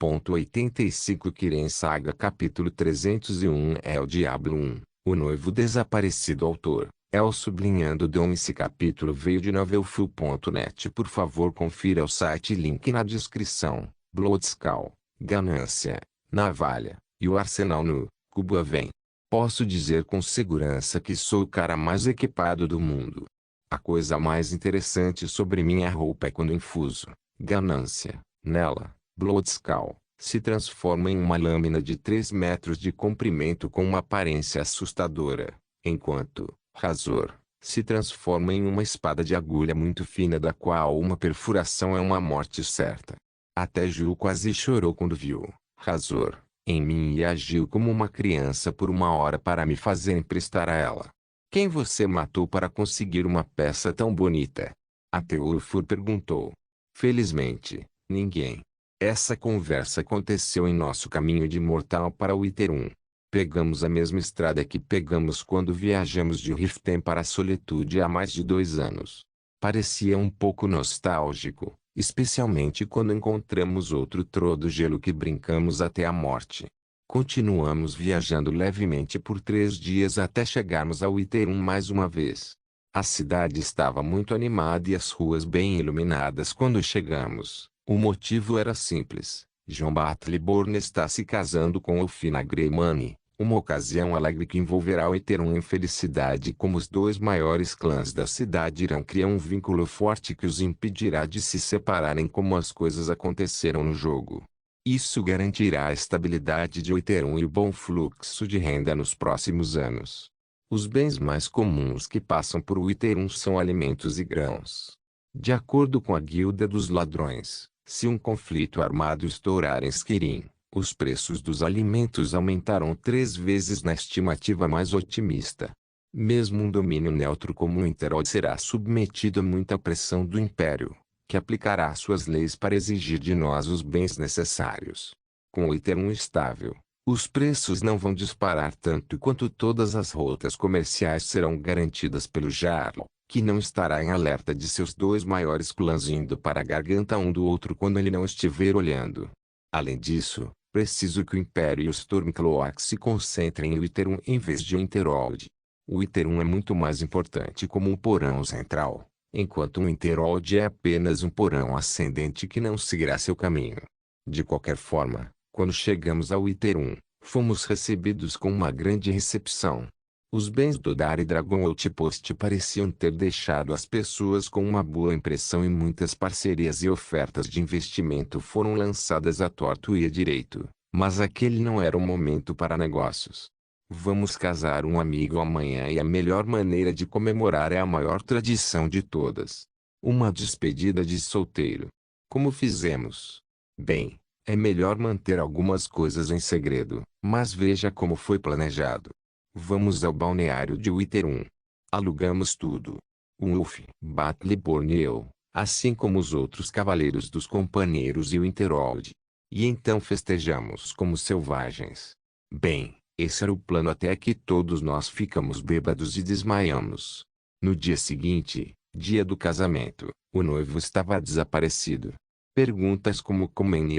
1.85 Kiren Saga Capítulo 301 É o Diablo 1, o noivo desaparecido. Autor, El sublinhando Dom. Esse capítulo veio de novelfull.net. Por favor confira o site, link na descrição. Bloodskull, ganância, navalha, e o arsenal no Cubo vem. Posso dizer com segurança que sou o cara mais equipado do mundo. A coisa mais interessante sobre minha roupa é quando infuso ganância nela. Bloodskull se transforma em uma lâmina de 3 metros de comprimento com uma aparência assustadora, enquanto Razor se transforma em uma espada de agulha muito fina da qual uma perfuração é uma morte certa. Até Ju quase chorou quando viu Razor em mim e agiu como uma criança por uma hora para me fazer emprestar a ela. Quem você matou para conseguir uma peça tão bonita? Até Ulfur perguntou. Felizmente, ninguém. Essa conversa aconteceu em nosso caminho de Mortal para o Iterum. Pegamos a mesma estrada que pegamos quando viajamos de Riften para a Solitude há mais de 2 anos. Parecia um pouco nostálgico, especialmente quando encontramos outro trodo gelo que brincamos até a morte. Continuamos viajando levemente por 3 dias até chegarmos ao Iterum mais uma vez. A cidade estava muito animada e as ruas bem iluminadas quando chegamos. O motivo era simples. John Battleborn está se casando com Elfina Greymane, uma ocasião alegre que envolverá o Iterum em felicidade. Como os 2 maiores clãs da cidade irão criar um vínculo forte que os impedirá de se separarem como as coisas aconteceram no jogo. Isso garantirá a estabilidade de Iterum e o bom fluxo de renda nos próximos anos. Os bens mais comuns que passam por Iterum são alimentos e grãos. De acordo com a Guilda dos Ladrões, se um conflito armado estourar em Skyrim, os preços dos alimentos aumentarão 3 vezes na estimativa mais otimista. Mesmo um domínio neutro como o Interod será submetido a muita pressão do Império, que aplicará suas leis para exigir de nós os bens necessários. Com o Iterum estável, os preços não vão disparar tanto quanto todas as rotas comerciais serão garantidas pelo Jarl, que não estará em alerta de seus 2 maiores clãs indo para a garganta um do outro quando ele não estiver olhando. Além disso, preciso que o Império e o Stormcloak se concentrem em Iterum em vez de Interhold. O Iterum é muito mais importante como um porão central, enquanto o Interhold é apenas um porão ascendente que não seguirá seu caminho. De qualquer forma, quando chegamos ao Iterum, fomos recebidos com uma grande recepção. Os bens do Dari Dragon Outpost pareciam ter deixado as pessoas com uma boa impressão e muitas parcerias e ofertas de investimento foram lançadas à torto e à direito, mas aquele não era o momento para negócios. Vamos casar um amigo amanhã e a melhor maneira de comemorar é a maior tradição de todas. Uma despedida de solteiro. Como fizemos? Bem, é melhor manter algumas coisas em segredo, mas veja como foi planejado. Vamos ao balneário de Iterum. Alugamos tudo. Ulf, Battleborn e eu, assim como os outros cavaleiros dos companheiros e o Interhold. E então festejamos como selvagens. Bem, esse era o plano até que todos nós ficamos bêbados e desmaiamos. No dia seguinte, dia do casamento, o noivo estava desaparecido. Perguntas como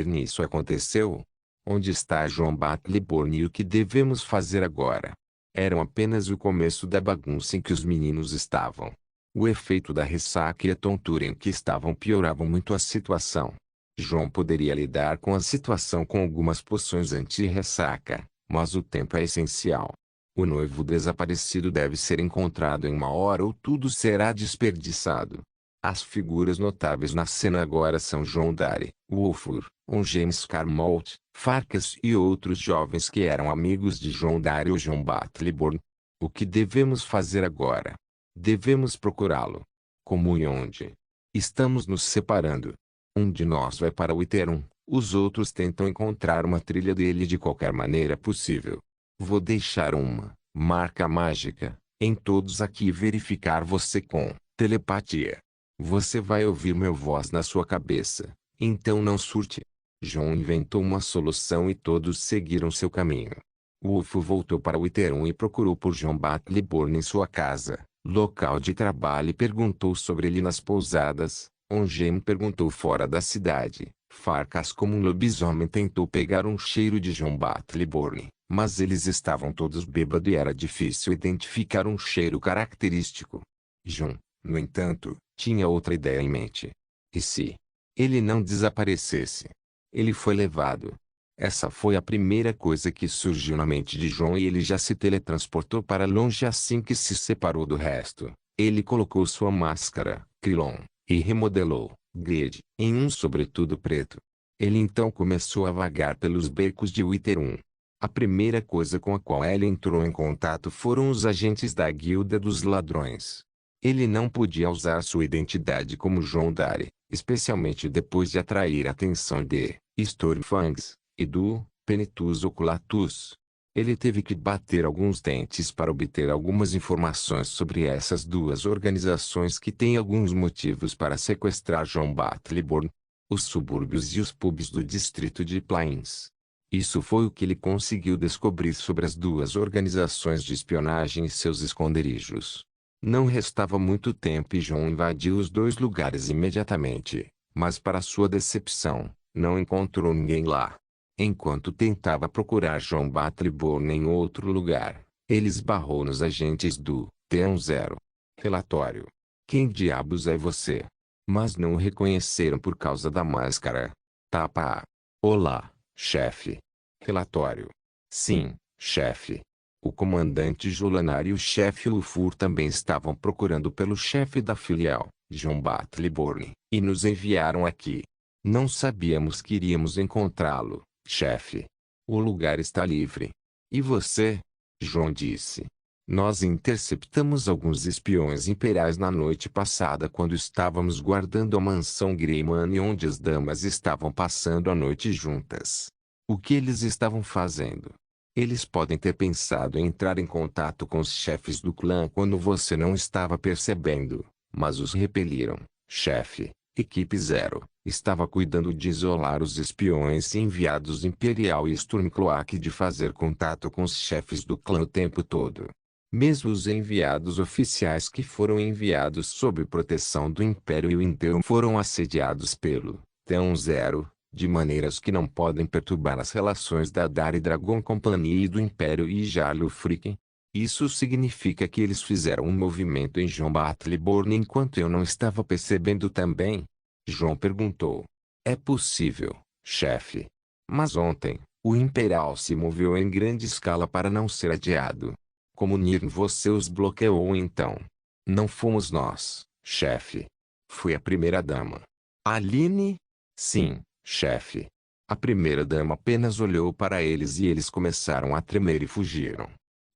nisso aconteceu? Onde está John Battleborn e o que devemos fazer agora? Eram apenas o começo da bagunça em que os meninos estavam. O efeito da ressaca e a tontura em que estavam pioravam muito a situação. João poderia lidar com a situação com algumas poções anti-ressaca, mas o tempo é essencial. O noivo desaparecido deve ser encontrado em 1 hora ou tudo será desperdiçado. As figuras notáveis na cena agora são John Dari, Ulfur, James Carmolt, Farkas e outros jovens que eram amigos de John Dari ou John Battleborn. O que devemos fazer agora? Devemos procurá-lo. Como e onde? Estamos nos separando. Um de nós vai para o Iterum, os outros tentam encontrar uma trilha dele de qualquer maneira possível. Vou deixar uma marca mágica em todos aqui e verificar você com telepatia. Você vai ouvir meu voz na sua cabeça, então não surte. John inventou uma solução e todos seguiram seu caminho. Wolf voltou para o Iterum e procurou por John Battleborn em sua casa, local de trabalho e perguntou sobre ele nas pousadas, Ongem perguntou fora da cidade. Farkas como um lobisomem tentou pegar um cheiro de John Battleborn, mas eles estavam todos bêbados e era difícil identificar um cheiro característico. John, no entanto, tinha outra ideia em mente. E se ele não desaparecesse? Ele foi levado. Essa foi a primeira coisa que surgiu na mente de John e ele já se teletransportou para longe assim que se separou do resto. Ele colocou sua máscara, Krillon, e remodelou, Grid, em um sobretudo preto. Ele então começou a vagar pelos becos de Wither 1. A primeira coisa com a qual ele entrou em contato foram os agentes da Guilda dos Ladrões. Ele não podia usar sua identidade como John Dare, especialmente depois de atrair a atenção de Stormfangs e do Penitus Oculatus. Ele teve que bater alguns dentes para obter algumas informações sobre essas duas organizações que têm alguns motivos para sequestrar John Battleborn, os subúrbios e os pubs do distrito de Plains. Isso foi o que ele conseguiu descobrir sobre as duas organizações de espionagem e seus esconderijos. Não restava muito tempo e John invadiu os dois lugares imediatamente, mas para sua decepção, não encontrou ninguém lá. Enquanto tentava procurar John Battleborn em outro lugar, ele esbarrou nos agentes do T-10. Relatório. Quem diabos é você? Mas não o reconheceram por causa da máscara. Tapa. Olá, chefe. Relatório. Sim, chefe. O comandante Jolanar e o chefe Lufur também estavam procurando pelo chefe da filial, John Battleborn, e nos enviaram aqui. Não sabíamos que iríamos encontrá-lo, chefe. O lugar está livre. E você? John disse. Nós interceptamos alguns espiões imperiais na noite passada quando estávamos guardando a mansão Greyman onde as damas estavam passando a noite juntas. O que eles estavam fazendo? Eles podem ter pensado em entrar em contato com os chefes do clã quando você não estava percebendo, mas os repeliram, chefe. Equipe 0 estava cuidando de isolar os espiões enviados Imperial e Stormcloak de fazer contato com os chefes do clã o tempo todo. Mesmo os enviados oficiais que foram enviados sob proteção do Império e o Inteum foram assediados pelo T-10, de maneiras que não podem perturbar as relações da Dare Dragon Company e do Império e Jarl Fricken. Isso significa que eles fizeram um movimento em John Battleborn enquanto eu não estava percebendo também? John perguntou. É possível, chefe. Mas ontem, o Imperial se moveu em grande escala para não ser adiado. Como Nirn você os bloqueou então? Não fomos nós, chefe. Foi a primeira-dama. Aline? Sim, chefe. A primeira-dama apenas olhou para eles e eles começaram a tremer e fugiram.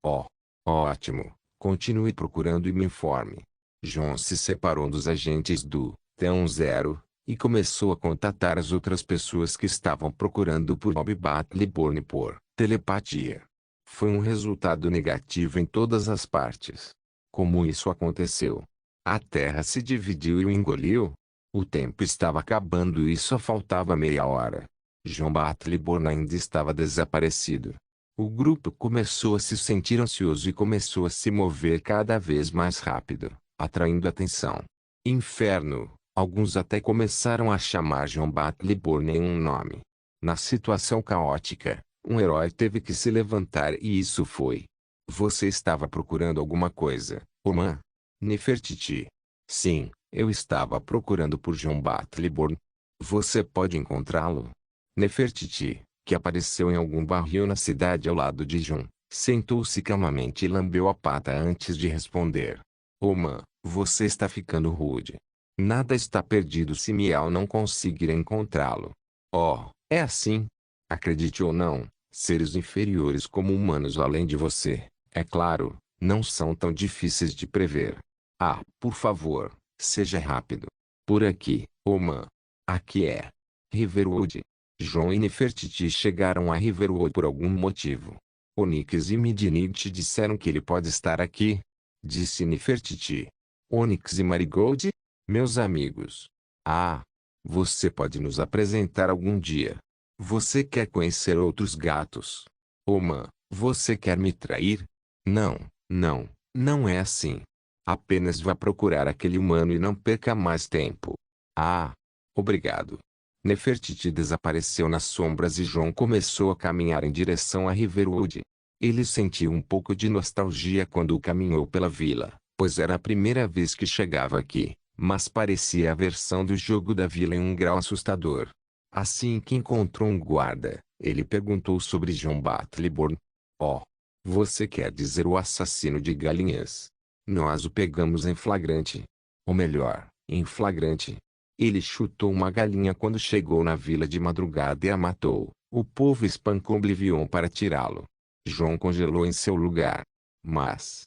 Oh. Ótimo. Continue procurando e me informe. John se separou dos agentes do T-10 e começou a contatar as outras pessoas que estavam procurando por Bob Battleborn por telepatia. Foi um resultado negativo em todas as partes. Como isso aconteceu? A Terra se dividiu e o engoliu? O tempo estava acabando e só faltava meia hora. John Battleborn ainda estava desaparecido. O grupo começou a se sentir ansioso e começou a se mover cada vez mais rápido, atraindo atenção. Inferno, alguns até começaram a chamar John Battleborn em um nome. Na situação caótica, um herói teve que se levantar e isso foi. Você estava procurando alguma coisa, Oman? Nefertiti. Sim, eu estava procurando por John Battleborn. Você pode encontrá-lo? Nefertiti, que apareceu em algum barril na cidade ao lado de John, sentou-se calmamente e lambeu a pata antes de responder. Oman, você está ficando rude. Nada está perdido se Miao não conseguir encontrá-lo. Oh, é assim? Acredite ou não, seres inferiores como humanos além de você, é claro, não são tão difíceis de prever. Ah, por favor, seja rápido. Por aqui, Oman. Aqui é Riverwood. John e Nefertiti chegaram a Riverwood por algum motivo. Onyx e Midnight disseram que ele pode estar aqui, disse Nefertiti. Onyx e Marigold? Meus amigos. Ah! Você pode nos apresentar algum dia. Você quer conhecer outros gatos? Oman, você quer me trair? Não, não é assim. Apenas vá procurar aquele humano e não perca mais tempo. Ah, obrigado. Nefertiti desapareceu nas sombras e John começou a caminhar em direção a Riverwood. Ele sentiu um pouco de nostalgia quando caminhou pela vila, pois era a primeira vez que chegava aqui, mas parecia a versão do jogo da vila em um grau assustador. Assim que encontrou um guarda, ele perguntou sobre John Battleborn. Oh, você quer dizer o assassino de galinhas? Nós o pegamos em flagrante. Ou melhor, em flagrante. Ele chutou uma galinha quando chegou na vila de madrugada e a matou. O povo espancou Oblivion para tirá-lo. John congelou em seu lugar. Mas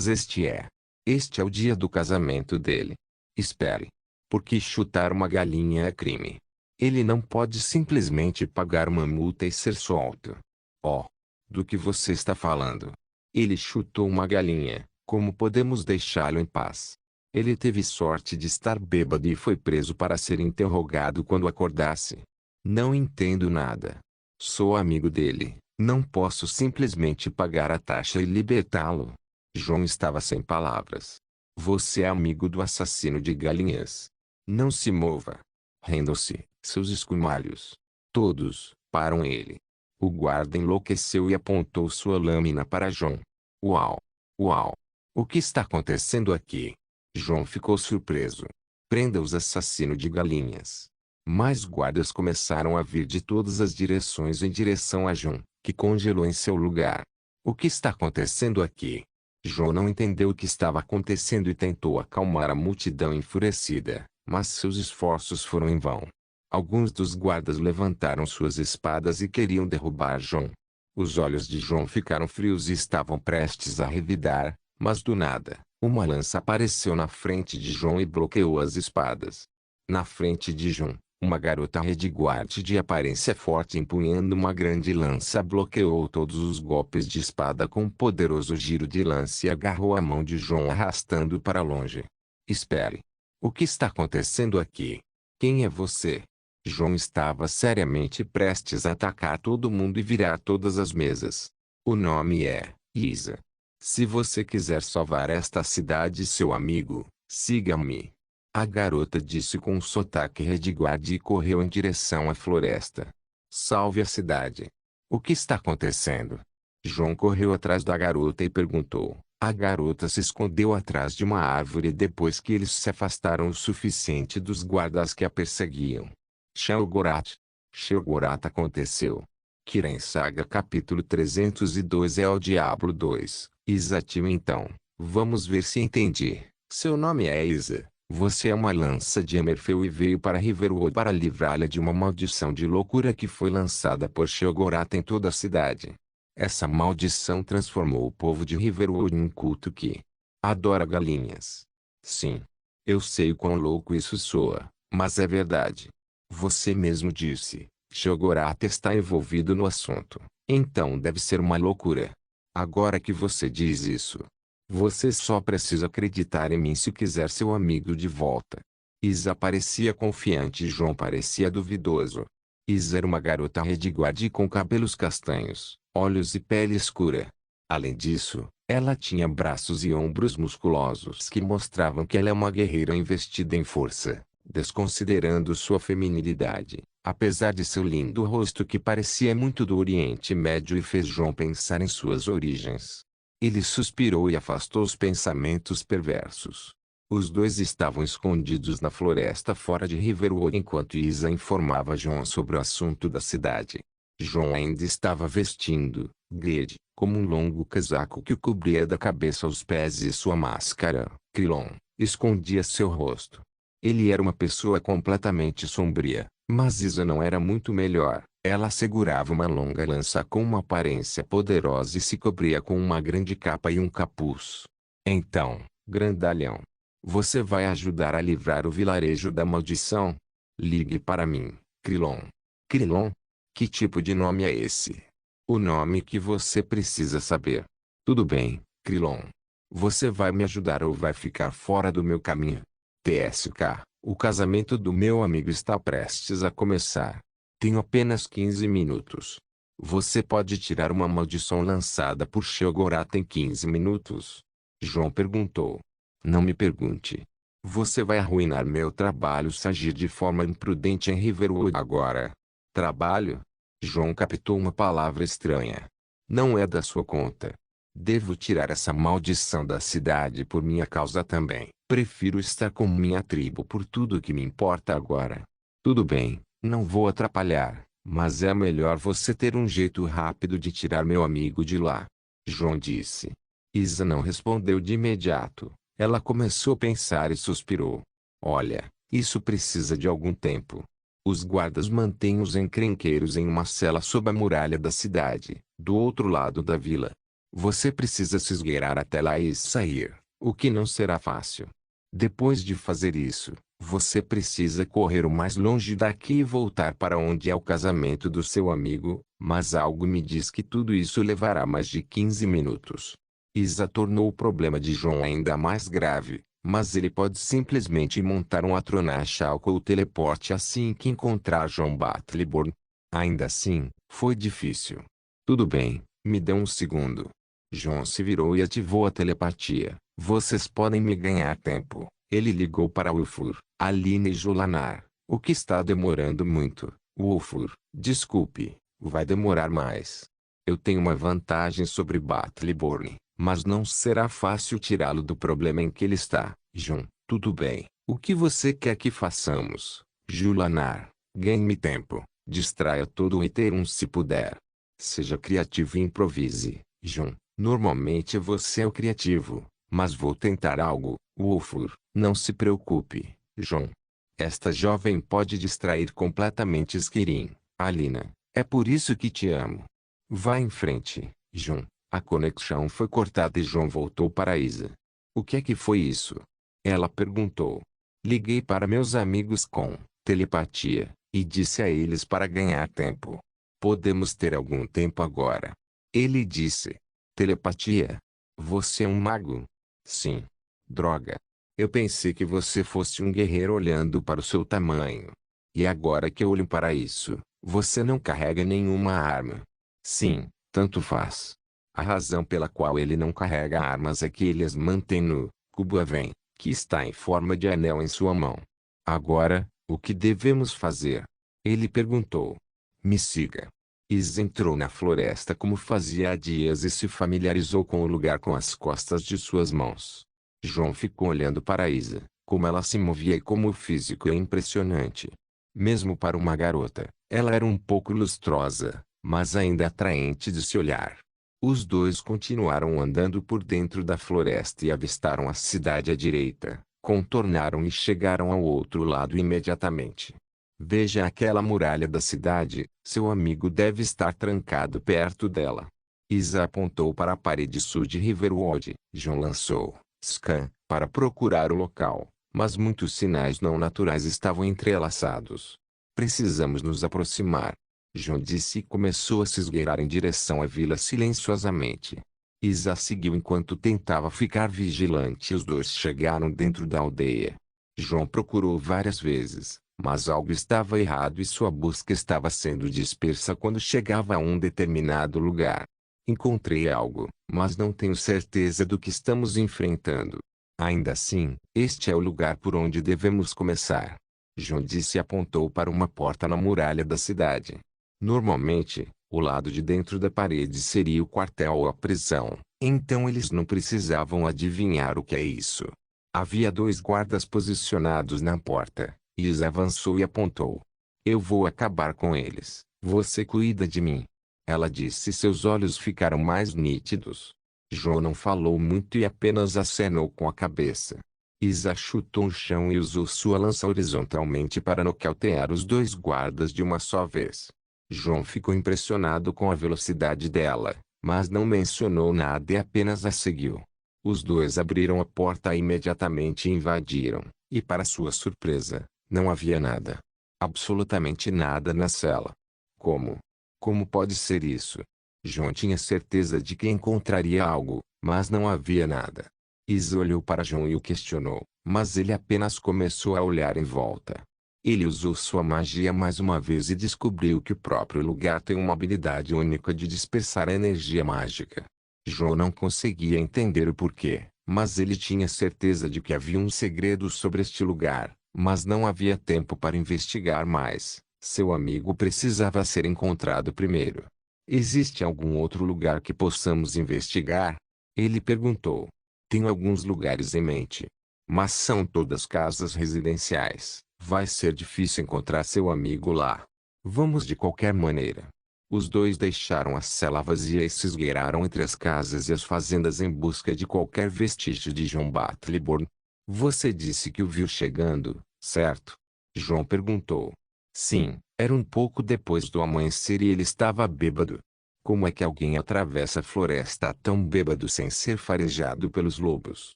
este é o dia do casamento dele. Espere. Porque chutar uma galinha é crime. Ele não pode simplesmente pagar uma multa e ser solto. Oh, do que você está falando? Ele chutou uma galinha. Como podemos deixá-lo em paz? Ele teve sorte de estar bêbado e foi preso para ser interrogado quando acordasse. Não entendo nada. Sou amigo dele. Não posso simplesmente pagar a taxa e libertá-lo. João estava sem palavras. Você é amigo do assassino de galinhas. Não se mova. Rendam-se, seus escumalhos. Todos, param ele. O guarda enlouqueceu e apontou sua lâmina para João. Uau! Uau! O que está acontecendo aqui? João ficou surpreso. Prenda os assassinos de galinhas. Mais guardas começaram a vir de todas as direções em direção a João, que congelou em seu lugar. O que está acontecendo aqui? João não entendeu o que estava acontecendo e tentou acalmar a multidão enfurecida, mas seus esforços foram em vão. Alguns dos guardas levantaram suas espadas e queriam derrubar João. Os olhos de João ficaram frios e estavam prestes a revidar, mas do nada, uma lança apareceu na frente de João e bloqueou as espadas. Na frente de João, uma garota redguarde de aparência forte empunhando uma grande lança bloqueou todos os golpes de espada com um poderoso giro de lança e agarrou a mão de João arrastando-o para longe. Espere. O que está acontecendo aqui? Quem é você? João estava seriamente prestes a atacar todo mundo e virar todas as mesas. O nome é Isa. Se você quiser salvar esta cidade e seu amigo, siga-me. A garota disse com um sotaque redguarde e correu em direção à floresta. Salve a cidade. O que está acontecendo? João correu atrás da garota e perguntou. A garota se escondeu atrás de uma árvore depois que eles se afastaram o suficiente dos guardas que a perseguiam. Shelgorat. Shelgorat aconteceu. Kiren Saga capítulo 302 é o Diablo 2. Isatil então. Vamos ver se entendi. Seu nome é Isa. Você é uma lança de Emerfell e veio para Riverwood para livrá-la de uma maldição de loucura que foi lançada por Shelgorat em toda a cidade. Essa maldição transformou o povo de Riverwood em um culto que adora galinhas. Sim. Eu sei o quão louco isso soa, mas é verdade. Você mesmo disse, Shelgorat está envolvido no assunto. Então deve ser uma loucura. Agora que você diz isso, você só precisa acreditar em mim se quiser seu amigo de volta. Isa parecia confiante e João parecia duvidoso. Isa era uma garota redguarde com cabelos castanhos, olhos e pele escura. Além disso, ela tinha braços e ombros musculosos que mostravam que ela é uma guerreira investida em força, desconsiderando sua feminilidade, apesar de seu lindo rosto que parecia muito do Oriente Médio e fez João pensar em suas origens. Ele suspirou e afastou os pensamentos perversos. Os dois estavam escondidos na floresta fora de Riverwood enquanto Isa informava João sobre o assunto da cidade. João ainda estava vestindo, grade, como um longo casaco que o cobria da cabeça aos pés e sua máscara, Krillon, escondia seu rosto. Ele era uma pessoa completamente sombria, mas Isa não era muito melhor. Ela segurava uma longa lança com uma aparência poderosa e se cobria com uma grande capa e um capuz. Então, grandalhão, você vai ajudar a livrar o vilarejo da maldição? Ligue para mim, Krillon. Krillon? Que tipo de nome é esse? O nome que você precisa saber. Tudo bem, Krillon. Você vai me ajudar ou vai ficar fora do meu caminho? TSK, o casamento do meu amigo está prestes a começar. Tenho apenas 15 minutos. Você pode tirar uma maldição lançada por Shelgorat em 15 minutos? João perguntou. Não me pergunte. Você vai arruinar meu trabalho se agir de forma imprudente em Riverwood agora. Trabalho? João captou uma palavra estranha. Não é da sua conta. Devo tirar essa maldição da cidade por minha causa também. Prefiro estar com minha tribo por tudo que me importa agora. Tudo bem, não vou atrapalhar, mas é melhor você ter um jeito rápido de tirar meu amigo de lá. João disse. Isa não respondeu de imediato. Ela começou a pensar e suspirou. Olha, isso precisa de algum tempo. Os guardas mantêm os encrenqueiros em uma cela sob a muralha da cidade, do outro lado da vila. Você precisa se esgueirar até lá e sair, o que não será fácil. Depois de fazer isso, você precisa correr o mais longe daqui e voltar para onde é o casamento do seu amigo, mas algo me diz que tudo isso levará mais de 15 minutos. Isa tornou o problema de João ainda mais grave, mas ele pode simplesmente montar um Atronach ou teleporte assim que encontrar John Battleborn. Ainda assim, foi difícil. Tudo bem, me dê um segundo. João se virou e ativou a telepatia. Vocês podem me ganhar tempo. Ele ligou para Ulfur, Aline e Julanar. O que está demorando muito? Ulfur, desculpe, vai demorar mais. Eu tenho uma vantagem sobre Battleborn, mas não será fácil tirá-lo do problema em que ele está. João, tudo bem. O que você quer que façamos? Julanar, ganhe-me tempo. Distraia todo o Ethereum se puder. Seja criativo e improvise. João, normalmente você é o criativo, mas vou tentar algo. Ulfur, não se preocupe, João. Esta jovem pode distrair completamente Skirin. Alina, é por isso que te amo. Vá em frente, João. A conexão foi cortada e João voltou para Isa. O que é que foi isso? Ela perguntou. Liguei para meus amigos com telepatia, e disse a eles para ganhar tempo. Podemos ter algum tempo agora. Ele disse. Telepatia? Você é um mago? Sim. Droga. Eu pensei que você fosse um guerreiro olhando para o seu tamanho. E agora que eu olho para isso, você não carrega nenhuma arma. Sim, tanto faz. A razão pela qual ele não carrega armas é que ele as mantém no cubo Aven, que está em forma de anel em sua mão. Agora, o que devemos fazer? Ele perguntou. Me siga. Is entrou na floresta como fazia há dias e se familiarizou com o lugar com as costas de suas mãos. João ficou olhando para Isa, como ela se movia e como o físico é impressionante. Mesmo para uma garota, ela era um pouco lustrosa, mas ainda atraente de se olhar. Os dois continuaram andando por dentro da floresta e avistaram a cidade à direita, contornaram e chegaram ao outro lado imediatamente. Veja aquela muralha da cidade, seu amigo deve estar trancado perto dela. Isa apontou para a parede sul de Riverwood. João lançou scan para procurar o local, mas muitos sinais não naturais estavam entrelaçados. Precisamos nos aproximar. João disse e começou a se esgueirar em direção à vila silenciosamente. Isa seguiu enquanto tentava ficar vigilante e os dois chegaram dentro da aldeia. João procurou várias vezes, mas algo estava errado e sua busca estava sendo dispersa quando chegava a um determinado lugar. Encontrei algo, mas não tenho certeza do que estamos enfrentando. Ainda assim, este é o lugar por onde devemos começar. João disse e apontou para uma porta na muralha da cidade. Normalmente, o lado de dentro da parede seria o quartel ou a prisão, então eles não precisavam adivinhar o que é isso. Havia dois guardas posicionados na porta. Isa avançou e apontou. Eu vou acabar com eles. Você cuida de mim. Ela disse e seus olhos ficaram mais nítidos. João não falou muito e apenas acenou com a cabeça. Isa chutou o chão e usou sua lança horizontalmente para nocautear os dois guardas de uma só vez. João ficou impressionado com a velocidade dela, mas não mencionou nada e apenas a seguiu. Os dois abriram a porta e imediatamente invadiram, e para sua surpresa, não havia nada. Absolutamente nada na cela. Como? Como pode ser isso? João tinha certeza de que encontraria algo, mas não havia nada. Isa olhou para João e o questionou, mas ele apenas começou a olhar em volta. Ele usou sua magia mais uma vez e descobriu que o próprio lugar tem uma habilidade única de dispersar a energia mágica. João não conseguia entender o porquê, Mas ele tinha certeza de que havia um segredo sobre este lugar, mas não havia tempo para investigar mais. Seu amigo precisava ser encontrado primeiro. Existe algum outro lugar que possamos investigar? Ele perguntou. Tenho alguns lugares em mente. Mas são todas casas residenciais. Vai ser difícil encontrar seu amigo lá. Vamos de qualquer maneira. Os dois deixaram a cela vazia e se esgueiraram entre as casas e as fazendas em busca de qualquer vestígio de John Battleborn. Você disse que o viu chegando, certo? John perguntou. Sim, era um pouco depois do amanhecer e ele estava bêbado. Como é que alguém atravessa a floresta tão bêbado sem ser farejado pelos lobos?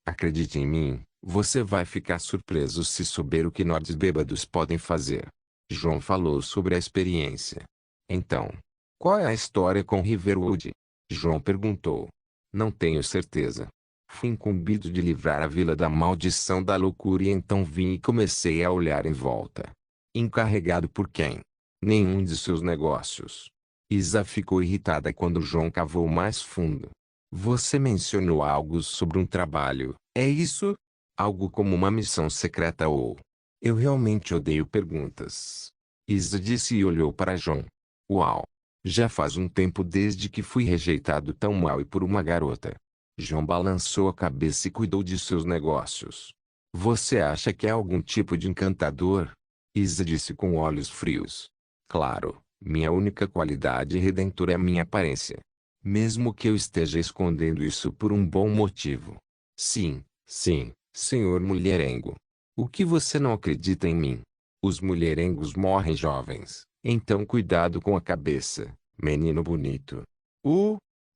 Acredite em mim, você vai ficar surpreso se souber o que nós bêbados podem fazer. John falou sobre a experiência. Então, qual é a história com Riverwood? John perguntou. Não tenho certeza. Fui incumbido de livrar a vila da maldição da loucura e então vim e comecei a olhar em volta. Encarregado por quem? Nenhum de seus negócios. Isa ficou irritada quando John cavou mais fundo. Você mencionou algo sobre um trabalho, é isso? Algo como uma missão secreta ou... Eu realmente odeio perguntas. Isa disse e olhou para John. Uau! Já faz um tempo desde que fui rejeitado tão mal e por uma garota. John balançou a cabeça e cuidou de seus negócios. Você acha que é algum tipo de encantador? Isa disse com olhos frios. Claro, minha única qualidade redentora é minha aparência. Mesmo que eu esteja escondendo isso por um bom motivo. Sim, sim, senhor mulherengo. O que você não acredita em mim? Os mulherengos morrem jovens, então cuidado com a cabeça, menino bonito.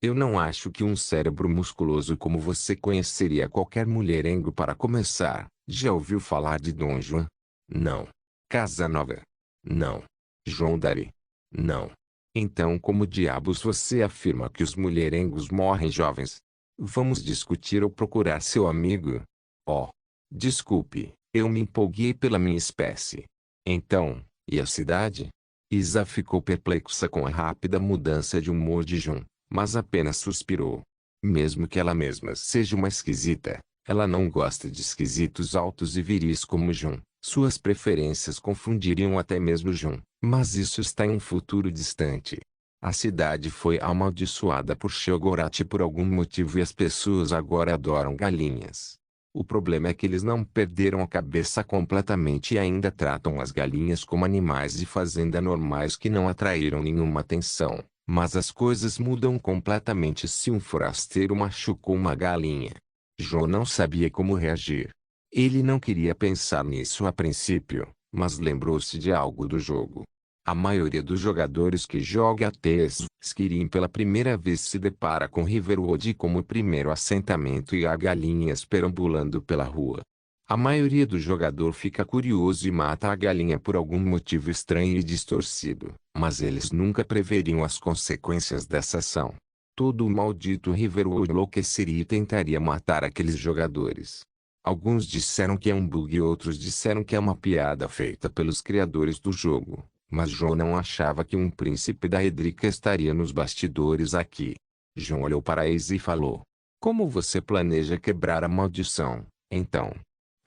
Eu não acho que um cérebro musculoso como você conheceria qualquer mulherengo para começar. Já ouviu falar de Dom Juan? Não. Casanova? Não. João Dari? Não. Então como diabos você afirma que os mulherengos morrem jovens? Vamos discutir ou procurar seu amigo? Oh. Desculpe, eu me empolguei pela minha espécie. Então, e a cidade? Isa ficou perplexa com a rápida mudança de humor de John, mas apenas suspirou. Mesmo que ela mesma seja uma esquisita, ela não gosta de esquisitos altos e viris como John. Suas preferências confundiriam até mesmo John, mas isso está em um futuro distante. A cidade foi amaldiçoada por Sheogorath por algum motivo e as pessoas agora adoram galinhas. O problema é que eles não perderam a cabeça completamente e ainda tratam as galinhas como animais de fazenda normais que não atraíram nenhuma atenção. Mas as coisas mudam completamente se um forasteiro machucou uma galinha. John não sabia como reagir. Ele não queria pensar nisso a princípio, mas lembrou-se de algo do jogo. A maioria dos jogadores que joga TS Skyrim pela primeira vez se depara com Riverwood como o primeiro assentamento e há galinhas perambulando pela rua. A maioria do jogador fica curioso e mata a galinha por algum motivo estranho e distorcido, mas eles nunca preveriam as consequências dessa ação. Todo o maldito Riverwood enlouqueceria e tentaria matar aqueles jogadores. Alguns disseram que é um bug e outros disseram que é uma piada feita pelos criadores do jogo. Mas John não achava que um príncipe da Edrica estaria nos bastidores aqui. John olhou para Ace e falou. Como você planeja quebrar a maldição, então?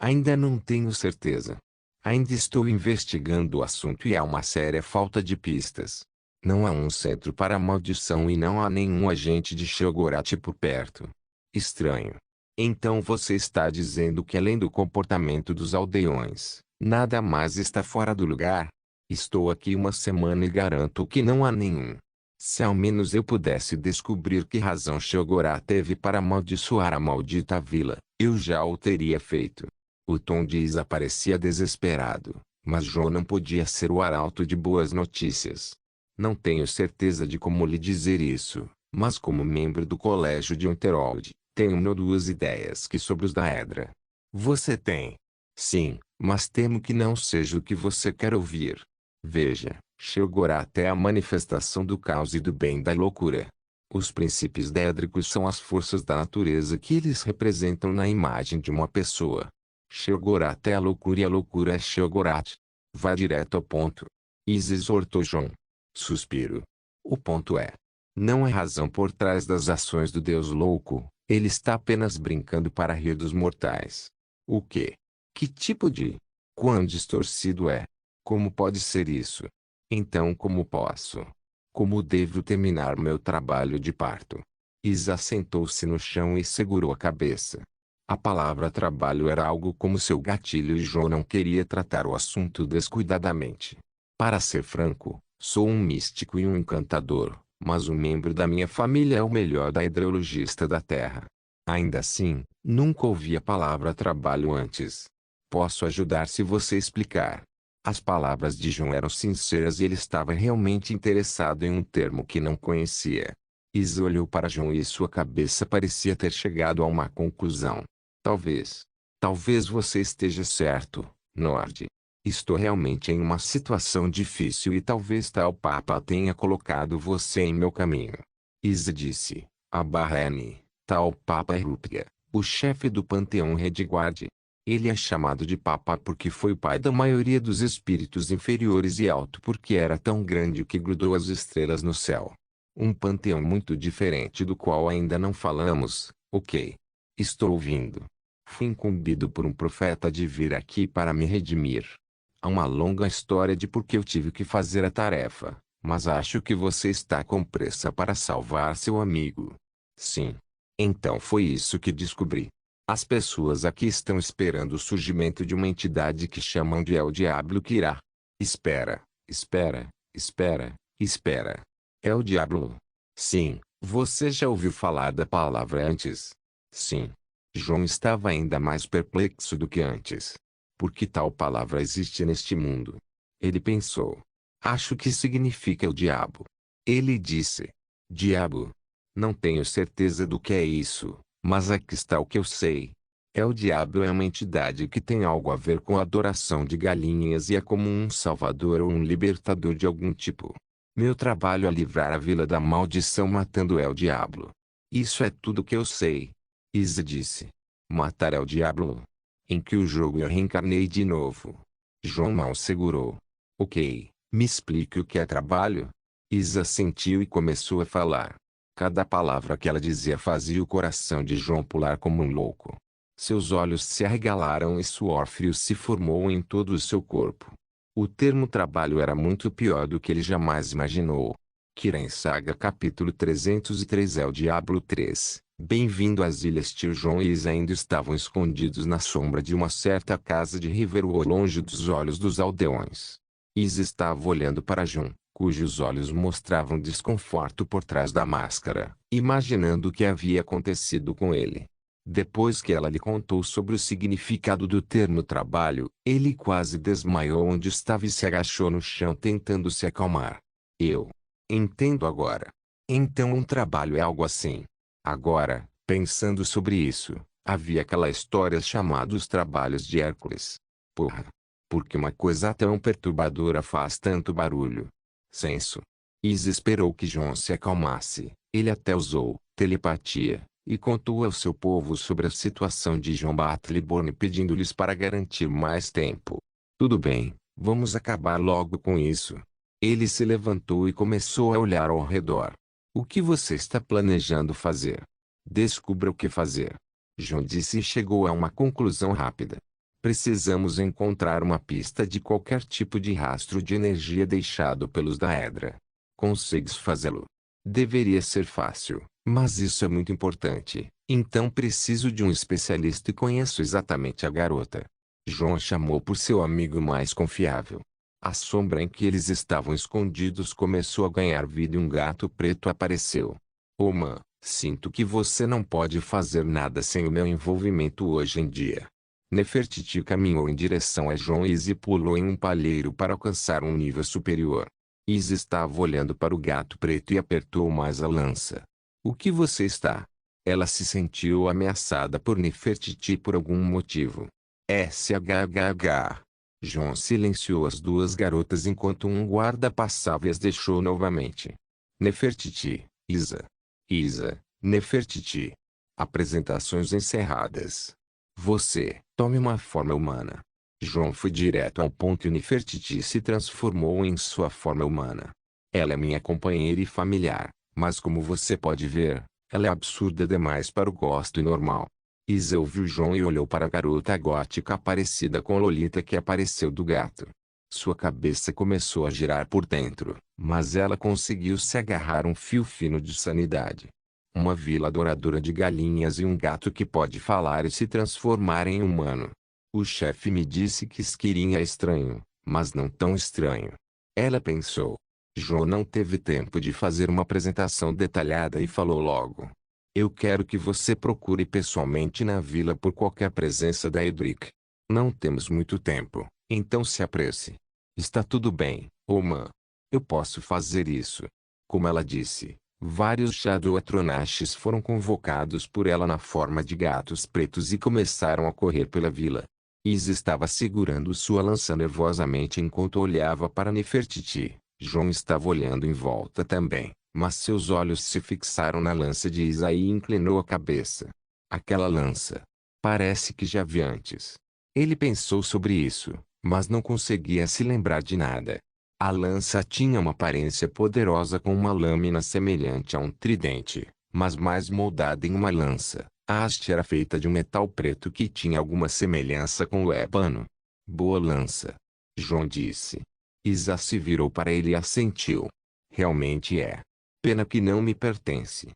Ainda não tenho certeza. Ainda estou investigando o assunto e há uma séria falta de pistas. Não há um centro para a maldição e não há nenhum agente de Sheogorath por perto. Estranho. Então você está dizendo que além do comportamento dos aldeões, nada mais está fora do lugar? Estou aqui uma semana e garanto que não há nenhum. Se ao menos eu pudesse descobrir que razão Sheogorath teve para amaldiçoar a maldita vila, eu já o teria feito. O tom de Isa parecia desesperado, mas John não podia ser o arauto de boas notícias. Não tenho certeza de como lhe dizer isso, mas como membro do colégio de Unterold, tenho uma ou duas ideias que sobre os da Edra. Você tem? Sim, mas temo que não seja o que você quer ouvir. Veja, Sheogorath é a manifestação do caos e do bem da loucura. Os princípios dédricos são as forças da natureza que eles representam na imagem de uma pessoa. Sheogorath é a loucura e a loucura é Sheogorath. Vá direto ao ponto. Isa exortou John. Suspiro. O ponto é. Não há razão por trás das ações do Deus louco, Ele está apenas brincando para rir dos mortais. O quê? Que tipo de... Quão distorcido é? Como pode ser isso? Então como posso? Como devo terminar meu trabalho de parto? Isa sentou-se no chão e segurou a cabeça. A palavra trabalho era algo como seu gatilho e João não queria tratar o assunto descuidadamente. Para ser franco, sou um místico e um encantador, mas um membro da minha família é o melhor hidrologista da Terra. Ainda assim, nunca ouvi a palavra trabalho antes. Posso ajudar se você explicar. As palavras de João eram sinceras e ele estava realmente interessado em um termo que não conhecia. Isa olhou para João e sua cabeça parecia ter chegado a uma conclusão. Talvez. Talvez você esteja certo, Nord. Estou realmente em uma situação difícil e talvez tal Papa tenha colocado você em meu caminho. Isa disse. A Barrene, tal Papa é Rúpia, o chefe do Panteão Redguard. Ele é chamado de Papa porque foi o pai da maioria dos espíritos inferiores e alto porque era tão grande que grudou as estrelas no céu. Um panteão muito diferente do qual ainda não falamos, ok? Estou ouvindo. Fui incumbido por um profeta de vir aqui para me redimir. Há uma longa história de por que eu tive que fazer a tarefa, mas acho que você está com pressa para salvar seu amigo. Sim. Então foi isso que descobri. As pessoas aqui estão esperando o surgimento de uma entidade que chamam de El Diablo que irá. Espera, espera, espera, espera. El Diablo. Sim, você já ouviu falar da palavra antes? Sim. João estava ainda mais perplexo do que antes. Por que tal palavra existe neste mundo? Ele pensou. Acho que significa o diabo. Ele disse. Diabo. Não tenho certeza do que é isso, mas aqui está o que eu sei. El Diablo é uma entidade que tem algo a ver com a adoração de galinhas e é como um salvador ou um libertador de algum tipo. Meu trabalho é livrar a vila da maldição matando El Diablo. Isso é tudo que eu sei. Isa disse. Matar El Diablo? Em que o jogo eu reencarnei de novo? João mal segurou. Ok, me explique o que é trabalho? Isa sentiu e começou a falar. Cada palavra que ela dizia fazia o coração de João pular como um louco. Seus olhos se arregalaram e suor frio se formou em todo o seu corpo. O termo trabalho era muito pior do que ele jamais imaginou. Kiren Saga capítulo 303 El Diablo 3. Bem-vindo às ilhas Tio João e Isa ainda estavam escondidos na sombra de uma certa casa de Riverwood longe dos olhos dos aldeões. Isa estava olhando para João, cujos olhos mostravam desconforto por trás da máscara, imaginando o que havia acontecido com ele. Depois que ela lhe contou sobre o significado do termo trabalho, ele quase desmaiou onde estava e se agachou no chão tentando se acalmar. Eu entendo agora. Então um trabalho é algo assim. Agora, pensando sobre isso, havia aquela história chamada Os Trabalhos de Hércules. Porra! Por que uma coisa tão perturbadora faz tanto barulho? Senso. Isa esperou que João se acalmasse. Ele até usou telepatia e contou ao seu povo sobre a situação de John Battleborn pedindo-lhes para garantir mais tempo. Tudo bem, vamos acabar logo com isso. Ele se levantou e começou a olhar ao redor. O que você está planejando fazer? Descubra o que fazer. John disse e chegou a uma conclusão rápida. Precisamos encontrar uma pista de qualquer tipo de rastro de energia deixado pelos Daedra. Consegues fazê-lo? Deveria ser fácil, mas isso é muito importante. Então preciso de um especialista e conheço exatamente a garota. João chamou por seu amigo mais confiável. A sombra em que eles estavam escondidos começou a ganhar vida e um gato preto apareceu. Oma, sinto que você não pode fazer nada sem o meu envolvimento hoje em dia. Nefertiti caminhou em direção a João e Izzy pulou em um palheiro para alcançar um nível superior. Izzy estava olhando para o gato preto e apertou mais a lança. O que você está? Ela se sentiu ameaçada por Nefertiti por algum motivo. SHHH. João silenciou as duas garotas enquanto um guarda passava e as deixou novamente. Nefertiti, Isa. Isa, Nefertiti. Apresentações encerradas. Você, tome uma forma humana. João foi direto ao ponto e Nefertiti se transformou em sua forma humana. Ela é minha companheira e familiar, mas como você pode ver, Ela é absurda demais para o gosto normal. Isa ouviu João e olhou para a garota gótica parecida com Lolita que apareceu do gato. Sua cabeça começou a girar por dentro, mas ela conseguiu se agarrar um fio fino de sanidade. Uma vila adoradora de galinhas e um gato que pode falar e se transformar em humano. O chefe me disse que Skirin é estranho, mas não tão estranho. Ela pensou. João não teve tempo de fazer uma apresentação detalhada e falou logo. Eu quero que você procure pessoalmente na vila por qualquer presença da Edric. Não temos muito tempo, então se apresse. Está tudo bem, Oman. Eu posso fazer isso. Como ela disse, vários Shadow Atronachs foram convocados por ela na forma de gatos pretos e começaram a correr pela vila. Isa estava segurando sua lança nervosamente enquanto olhava para Nefertiti. João estava olhando em volta também, mas seus olhos se fixaram na lança de Isa e inclinou a cabeça. Aquela lança. Parece que já vi antes. Ele pensou sobre isso, mas não conseguia se lembrar de nada. A lança tinha uma aparência poderosa com uma lâmina semelhante a um tridente, mas mais moldada em uma lança. A haste era feita de um metal preto que tinha alguma semelhança com o ébano. Boa lança. João disse. Isa se virou para ele e assentiu. Realmente é. Pena que não me pertence.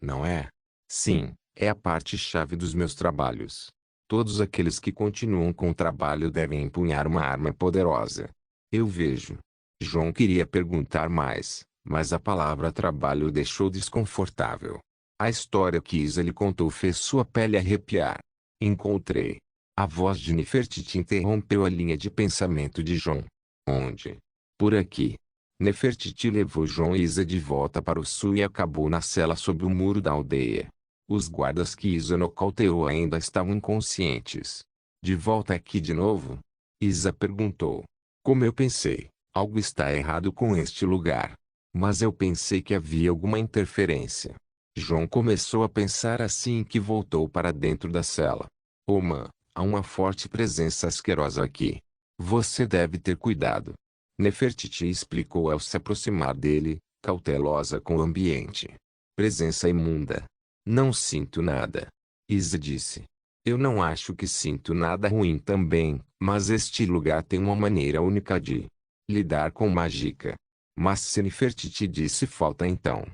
Não é? Sim, é a parte-chave dos meus trabalhos. Todos aqueles que continuam com o trabalho devem empunhar uma arma poderosa. Eu vejo. João queria perguntar mais, mas a palavra trabalho o deixou desconfortável. A história que Isa lhe contou fez sua pele arrepiar. Encontrei. A voz de Nefertiti interrompeu a linha de pensamento de João. Onde? Por aqui. Nefertiti levou João e Isa de volta para o sul e acabou na cela sob o muro da aldeia. Os guardas que Isa nocauteou ainda estavam inconscientes. De volta aqui de novo? Isa perguntou. Como eu pensei, algo está errado com este lugar. Mas eu pensei que havia alguma interferência. João começou a pensar assim que voltou para dentro da cela. Oman, há uma forte presença asquerosa aqui. Você deve ter cuidado. Nefertiti explicou ao se aproximar dele, cautelosa com o ambiente. Presença imunda. Não sinto nada. Isa disse. Eu não acho que sinto nada ruim também, mas este lugar tem uma maneira única de lidar com mágica. Mas se Nefertiti disse falta então.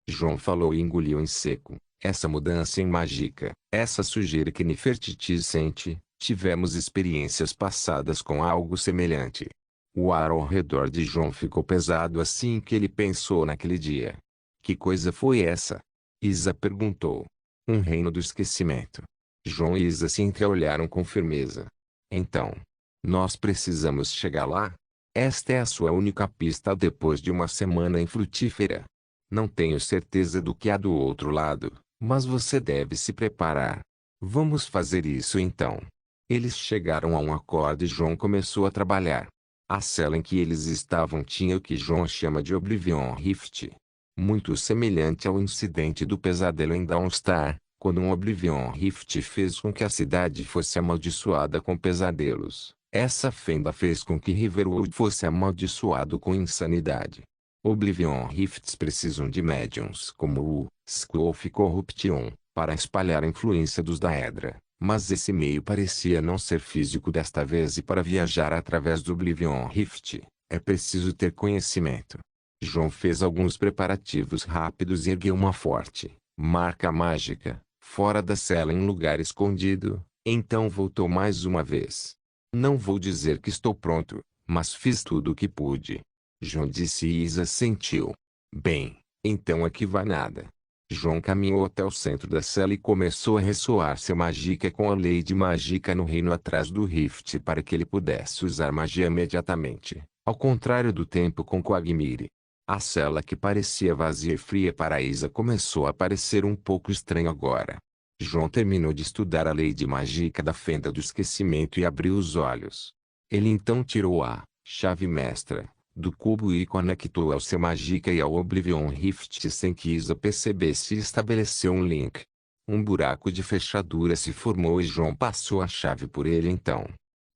João falou e engoliu em seco. Essa mudança em mágica, essa sujeira que Nefertiti sente, tivemos experiências passadas com algo semelhante. O ar ao redor de João ficou pesado assim que ele pensou naquele dia. Que coisa foi essa? Isa perguntou. Um reino do esquecimento. João e Isa se entreolharam com firmeza. Então, nós precisamos chegar lá? Esta é a sua única pista depois de uma semana infrutífera. Não tenho certeza do que há do outro lado, mas você deve se preparar. Vamos fazer isso então. Eles chegaram a um acordo e João começou a trabalhar. A cela em que eles estavam tinha o que João chama de Oblivion Rift. Muito semelhante ao incidente do pesadelo em Dawnstar, quando um Oblivion Rift fez com que a cidade fosse amaldiçoada com pesadelos. Essa fenda fez com que Riverwood fosse amaldiçoado com insanidade. Oblivion Rifts precisam de médiums como o Skulf Corruption, para espalhar a influência dos Daedra, mas esse meio parecia não ser físico desta vez e para viajar através do Oblivion Rift, é preciso ter conhecimento. João fez alguns preparativos rápidos e ergueu uma forte marca mágica, fora da cela em lugar escondido, então voltou mais uma vez. Não vou dizer que estou pronto, mas fiz tudo o que pude. João disse e Isa sentiu. Bem, então aqui vai nada. João caminhou até o centro da cela e começou a ressoar seu mágica com a lei de mágica no reino atrás do Rift para que ele pudesse usar magia imediatamente, ao contrário do tempo com Quagmire. A cela que parecia vazia e fria para Isa começou a parecer um pouco estranho agora. João terminou de estudar a lei de mágica da fenda do esquecimento e abriu os olhos. Ele então tirou a chave mestra do cubo e conectou ao seu mágica e ao Oblivion Rift sem que Isa percebesse e estabeleceu um link. Um buraco de fechadura se formou e João passou a chave por ele então.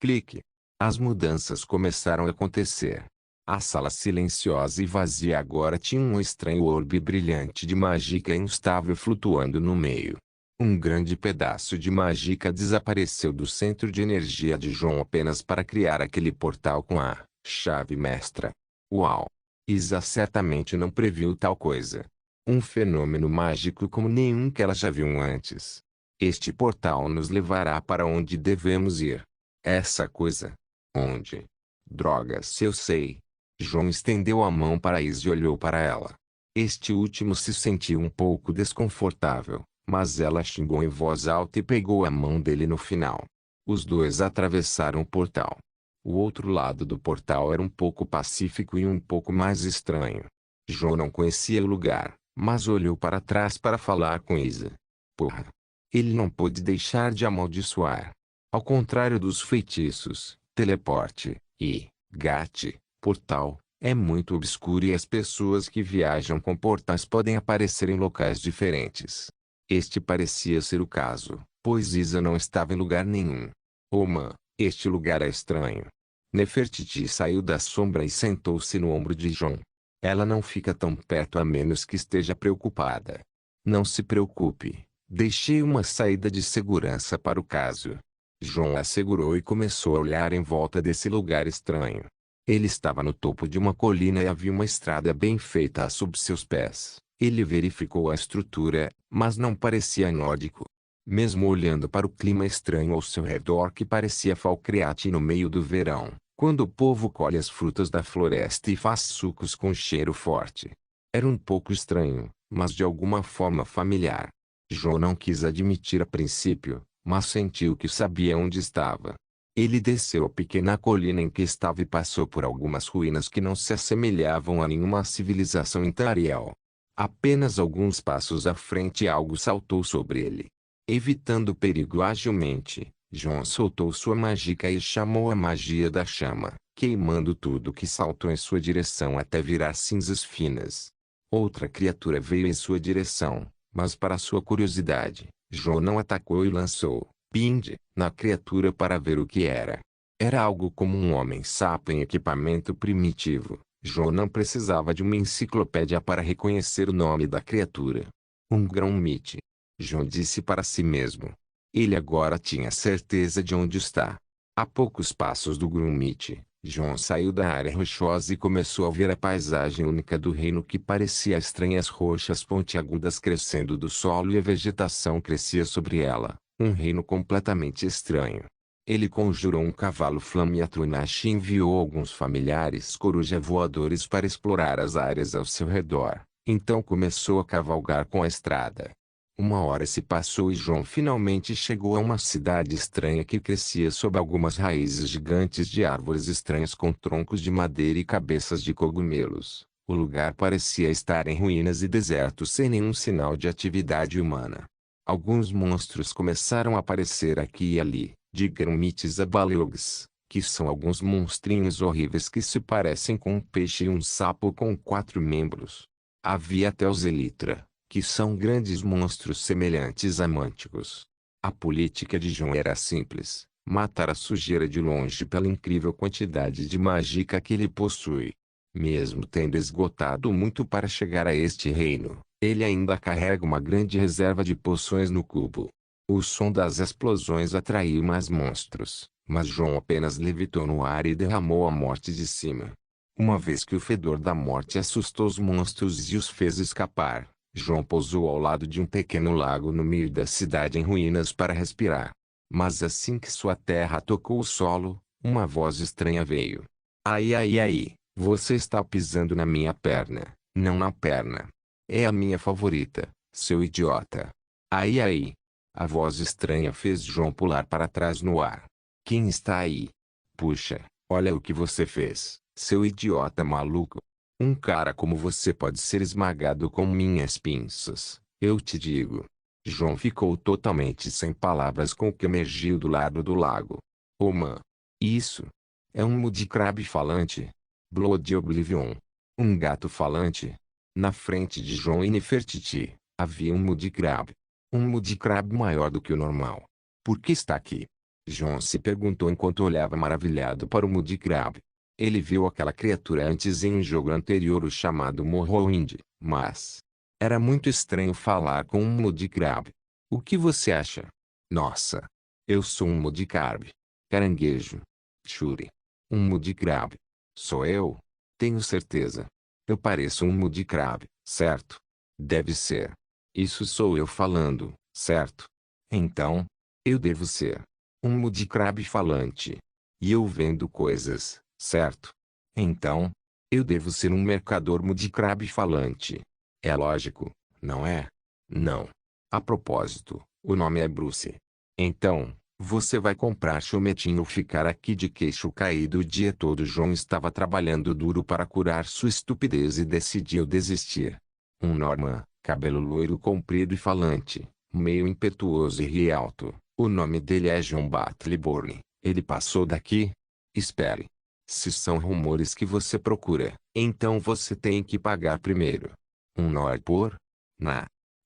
Clique. As mudanças começaram a acontecer. A sala silenciosa e vazia agora tinha um estranho orbe brilhante de mágica instável flutuando no meio. Um grande pedaço de mágica desapareceu do centro de energia de João apenas para criar aquele portal com a chave mestra. Uau! Isa certamente não previu tal coisa. Um fenômeno mágico como nenhum que ela já viu antes. Este portal nos levará para onde devemos ir. Essa coisa. Onde? Drogas, eu sei. João estendeu a mão para Isa e olhou para ela. Este último se sentiu um pouco desconfortável, mas ela xingou em voz alta e pegou a mão dele no final. Os dois atravessaram o portal. O outro lado do portal era um pouco pacífico e um pouco mais estranho. João não conhecia o lugar, mas olhou para trás para falar com Isa. Porra! Ele não pôde deixar de amaldiçoar. Ao contrário dos feitiços, teleporte e gate, portal, é muito obscuro e as pessoas que viajam com portais podem aparecer em locais diferentes. Este parecia ser o caso, pois Isa não estava em lugar nenhum. Oma, este lugar é estranho. Nefertiti saiu da sombra e sentou-se no ombro de João. Ela não fica tão perto a menos que esteja preocupada. Não se preocupe, deixei uma saída de segurança para o caso. João a segurou e começou a olhar em volta desse lugar estranho. Ele estava no topo de uma colina e havia uma estrada bem feita sob seus pés. Ele verificou a estrutura, mas não parecia nórdico. Mesmo olhando para o clima estranho ao seu redor que parecia Falcreate no meio do verão, quando o povo colhe as frutas da floresta e faz sucos com cheiro forte. Era um pouco estranho, mas de alguma forma familiar. João não quis admitir a princípio, mas sentiu que sabia onde estava. Ele desceu a pequena colina em que estava e passou por algumas ruínas que não se assemelhavam a nenhuma civilização em Tariel. Apenas alguns passos à frente algo saltou sobre ele. Evitando o perigo agilmente, João soltou sua mágica e chamou a magia da chama, queimando tudo que saltou em sua direção até virar cinzas finas. Outra criatura veio em sua direção, mas para sua curiosidade, João não atacou e lançou Bind na criatura para ver o que era. Era algo como um homem-sapo em equipamento primitivo. João não precisava de uma enciclopédia para reconhecer o nome da criatura. Um grão-mite. João disse para si mesmo. Ele agora tinha certeza de onde está. A poucos passos do grão-mite, João saiu da área rochosa e começou a ver a paisagem única do reino que parecia estranhas rochas pontiagudas crescendo do solo e a vegetação crescia sobre ela. Um reino completamente estranho. Ele conjurou um cavalo flame e a Trunash enviou alguns familiares coruja voadores para explorar as áreas ao seu redor. Então começou a cavalgar com a estrada. Uma hora se passou e João finalmente chegou a uma cidade estranha que crescia sob algumas raízes gigantes de árvores estranhas com troncos de madeira e cabeças de cogumelos. O lugar parecia estar em ruínas e deserto sem nenhum sinal de atividade humana. Alguns monstros começaram a aparecer aqui e ali, de grão-mites a baleogs, que são alguns monstrinhos horríveis que se parecem com um peixe e um sapo com 4 membros. Havia até os Elytra, que são grandes monstros semelhantes a mânticos. A política de João era simples, matar a sujeira de longe pela incrível quantidade de mágica que ele possui. Mesmo tendo esgotado muito para chegar a este reino, ele ainda carrega uma grande reserva de poções no cubo. O som das explosões atraiu mais monstros, mas João apenas levitou no ar e derramou a morte de cima. Uma vez que o fedor da morte assustou os monstros e os fez escapar, João pousou ao lado de um pequeno lago no meio da cidade em ruínas para respirar. Mas assim que sua terra tocou o solo, uma voz estranha veio. Ai ai ai, você está pisando na minha perna, não na perna. É a minha favorita, seu idiota. Ai ai. A voz estranha fez João pular para trás no ar. Quem está aí? Puxa, olha o que você fez, seu idiota maluco. Um cara como você pode ser esmagado com minhas pinças, eu te digo. João ficou totalmente sem palavras com o que emergiu do lado do lago. Oh man. Isso. É um mudcrab falante. Blood Oblivion. Um gato falante. Na frente de João e Nefertiti, havia um mudcrab. Um mudcrab maior do que o normal. Por que está aqui? João se perguntou enquanto olhava maravilhado para o mudcrab. Ele viu aquela criatura antes em um jogo anterior, o chamado Morrowind, mas era muito estranho falar com um Mudkip. O que você acha? Nossa! Eu sou um Mudkip. Caranguejo. Shuri. Um Mudkip. Sou eu? Tenho certeza. Eu pareço um Mudkip, certo? Deve ser. Isso sou eu falando, certo? Então, eu devo ser um Mudkip falante. E eu vendo coisas, certo? Então, eu devo ser um mercador Mudkip falante. É lógico, não é? Não. A propósito, o nome é Bruce. Então, você vai comprar chumetinho ou ficar aqui de queixo caído o dia todo? João estava trabalhando duro para curar sua estupidez e decidiu desistir. Um Norman, cabelo loiro comprido e falante, meio impetuoso e rialto. O nome dele é John Batleyborn. Ele passou daqui? Espere. Se são rumores que você procura, então você tem que pagar primeiro. Um Nord por?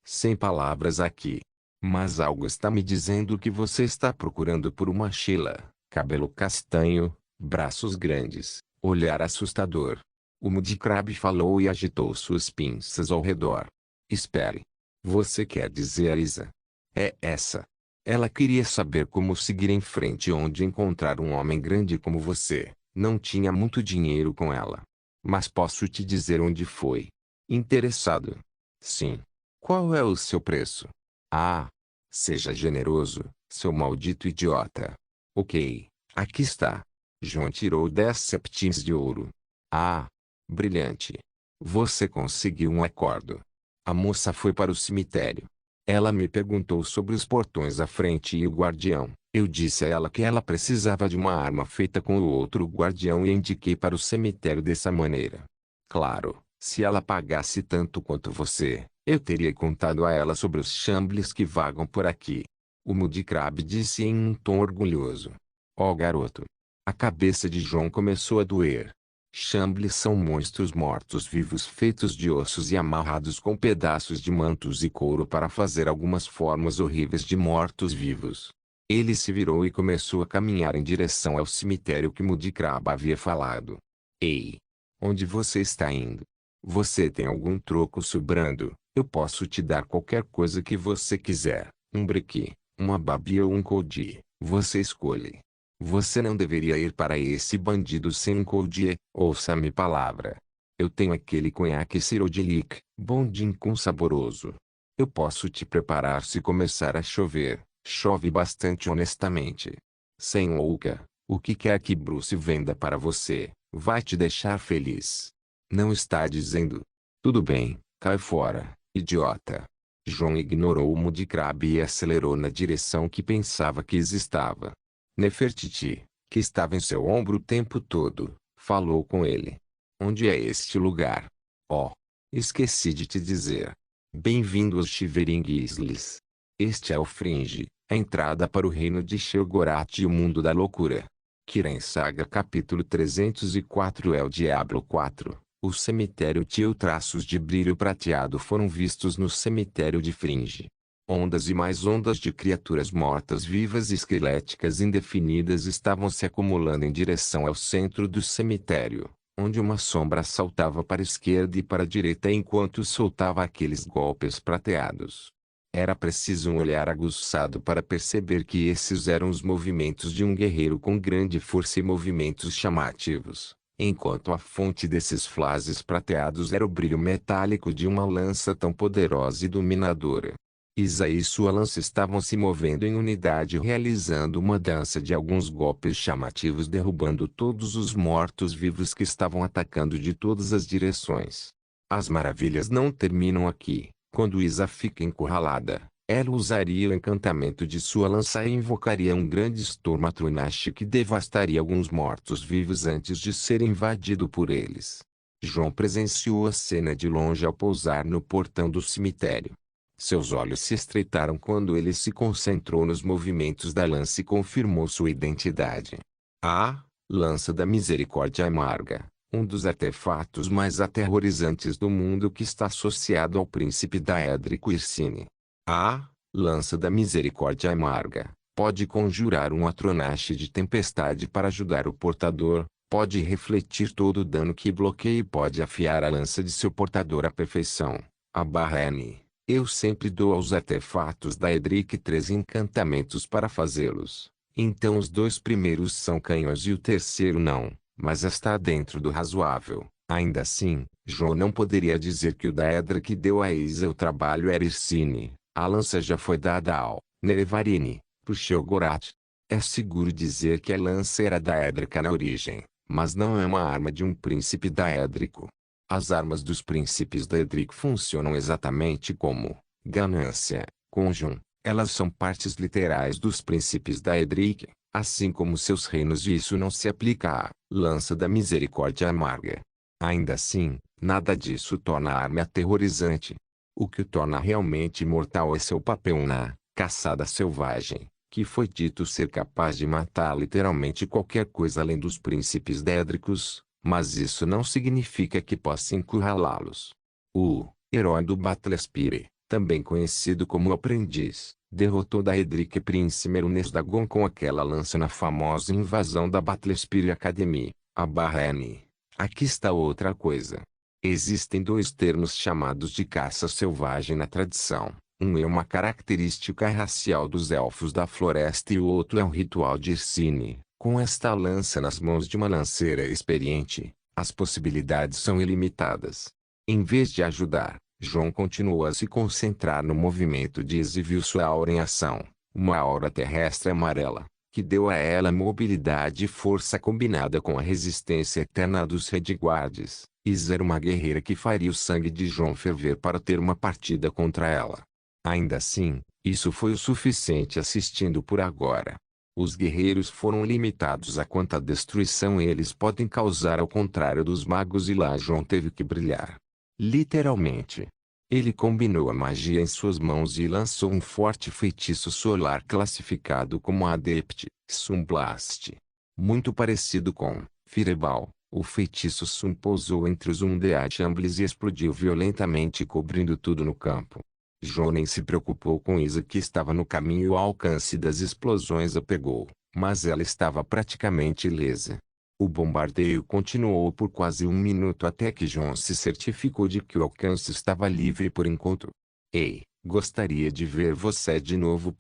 Sem palavras aqui. Mas algo está me dizendo que você está procurando por uma Sheila. Cabelo castanho, braços grandes, olhar assustador. O Mudkip falou e agitou suas pinças ao redor. Espere. Você quer dizer Isa? É essa. Ela queria saber como seguir em frente, onde encontrar um homem grande como você. Não tinha muito dinheiro com ela. Mas posso te dizer onde foi. Interessado? Sim. Qual é o seu preço? Ah! Seja generoso, seu maldito idiota. Ok, aqui está. João tirou 10 septins de ouro. Ah! Brilhante. Você conseguiu um acordo. A moça foi para o cemitério. Ela me perguntou sobre os portões à frente e o guardião. Eu disse a ela que ela precisava de uma arma feita com o outro guardião e indiquei para o cemitério dessa maneira. Claro, se ela pagasse tanto quanto você, eu teria contado a ela sobre os Shambles que vagam por aqui. O Mudkip disse em um tom orgulhoso. Oh, garoto! A cabeça de João começou a doer. Shambles são monstros mortos-vivos feitos de ossos e amarrados com pedaços de mantos e couro para fazer algumas formas horríveis de mortos-vivos. Ele se virou e começou a caminhar em direção ao cemitério que Mudkip havia falado. Ei! Onde você está indo? Você tem algum troco sobrando? Eu posso te dar qualquer coisa que você quiser. Um brequi, uma babia ou um coldier. Você escolhe. Você não deveria ir para esse bandido sem um coldier. Ouça-me palavra. Eu tenho aquele conhaque Cirodilik, bondinho com saboroso. Eu posso te preparar se começar a chover. Chove bastante honestamente. Sem louca, o que quer que Bruce venda para você, vai te deixar feliz. Não está dizendo? Tudo bem, cai fora, idiota. João ignorou o Mudkip e acelerou na direção que pensava que estava. Nefertiti, que estava em seu ombro o tempo todo, falou com ele. Onde é este lugar? Oh, esqueci de te dizer. Bem-vindo aos Shivering Isles. Este é o Fringe, a entrada para o reino de Sheogorath e o mundo da loucura. Kiren Saga capítulo 304 é o Diablo 4. O cemitério tinha traços de brilho prateado foram vistos no cemitério de Fringe. Ondas e mais ondas de criaturas mortas-vivas e esqueléticas indefinidas estavam se acumulando em direção ao centro do cemitério, onde uma sombra saltava para a esquerda e para a direita enquanto soltava aqueles golpes prateados. Era preciso um olhar aguçado para perceber que esses eram os movimentos de um guerreiro com grande força e movimentos chamativos, enquanto a fonte desses flashes prateados era o brilho metálico de uma lança tão poderosa e dominadora. Isa e sua lança estavam se movendo em unidade realizando uma dança de alguns golpes chamativos derrubando todos os mortos-vivos que estavam atacando de todas as direções. As maravilhas não terminam aqui. Quando Isa fica encurralada, ela usaria o encantamento de sua lança e invocaria um grande storm Atronach que devastaria alguns mortos-vivos antes de ser invadido por eles. João presenciou a cena de longe ao pousar no portão do cemitério. Seus olhos se estreitaram quando ele se concentrou nos movimentos da lança e confirmou sua identidade. A Lança da Misericórdia Amarga. Um dos artefatos mais aterrorizantes do mundo que está associado ao príncipe da Edric Irsine. A Lança da Misericórdia Amarga pode conjurar um Atronach de tempestade para ajudar o portador, pode refletir todo o dano que bloqueia e pode afiar a lança de seu portador à perfeição. A barra N. Eu sempre dou aos artefatos da Edric 3 encantamentos para fazê-los. Então os 2 primeiros são canhões e o terceiro não, mas está dentro do razoável. Ainda assim, João não poderia dizer que o da Edric deu a Isa o trabalho era Ircine. A lança já foi dada ao Nerevarine, por Sheogorath. É seguro dizer que a lança era da Edrica na origem, mas não é uma arma de um príncipe daédrico. As armas dos príncipes daédrico funcionam exatamente como ganância, conjun. Elas são partes literais dos príncipes daédric, assim como seus reinos e isso não se aplica à lança da misericórdia amarga. Ainda assim, nada disso torna a arma aterrorizante. O que o torna realmente mortal é seu papel na caçada selvagem, que foi dito ser capaz de matar literalmente qualquer coisa além dos príncipes dédricos, mas isso não significa que possa encurralá-los. O herói do Battlespire, também conhecido como o Aprendiz, derrotou Daedric Prince Merunes Dagon com aquela lança na famosa invasão da Battlespire Academy, a barra N. Aqui está outra coisa. Existem 2 termos chamados de caça selvagem na tradição. Um é uma característica racial dos elfos da floresta e o outro é um ritual de Ircine. Com esta lança nas mãos de uma lanceira experiente, as possibilidades são ilimitadas. Em vez de ajudar, João continuou a se concentrar no movimento de Isa e viu sua aura em ação, uma aura terrestre amarela, que deu a ela mobilidade e força combinada com a resistência eterna dos Redguards. Isa era uma guerreira que faria o sangue de João ferver para ter uma partida contra ela. Ainda assim, isso foi o suficiente assistindo por agora. Os guerreiros foram limitados a quanta destruição eles podem causar ao contrário dos magos e lá João teve que brilhar. Literalmente. Ele combinou a magia em suas mãos e lançou um forte feitiço solar classificado como Adept, Sunblast. Muito parecido com Fireball, o feitiço Sun pousou entre os Undead e explodiu violentamente cobrindo tudo no campo. João nem se preocupou com Isa que estava no caminho e o alcance das explosões a pegou, mas ela estava praticamente ilesa. O bombardeio continuou por quase 1 minuto até que João se certificou de que o alcance estava livre por enquanto. Ei, gostaria de ver você de novo.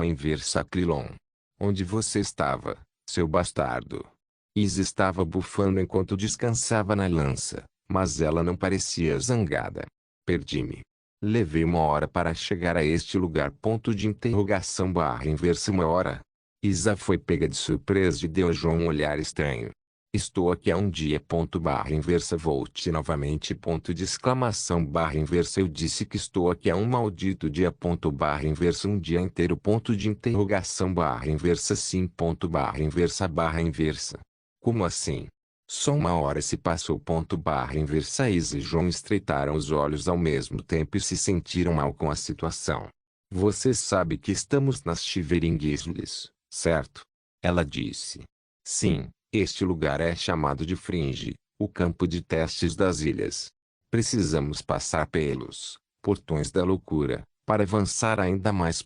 Inversa Acrilon. Onde você estava, seu bastardo? Isa estava bufando enquanto descansava na lança, mas ela não parecia zangada. Perdi-me. Levei 1 hora para chegar a este lugar. Inversa 1 hora. Isa foi pega de surpresa e deu a João um olhar estranho. Estou aqui há 1 dia. Inversa volte novamente. Inversa eu disse que estou aqui há um maldito dia. Inversa 1 dia inteiro. Inversa sim. Inversa. Como assim? Só 1 hora se passou. Inversa Isa e João estreitaram os olhos ao mesmo tempo e se sentiram mal com a situação. Você sabe que estamos nas Shivering Isles, certo? Ela disse. Sim, este lugar é chamado de Fringe, o campo de testes das ilhas. Precisamos passar pelos portões da loucura, para avançar ainda mais.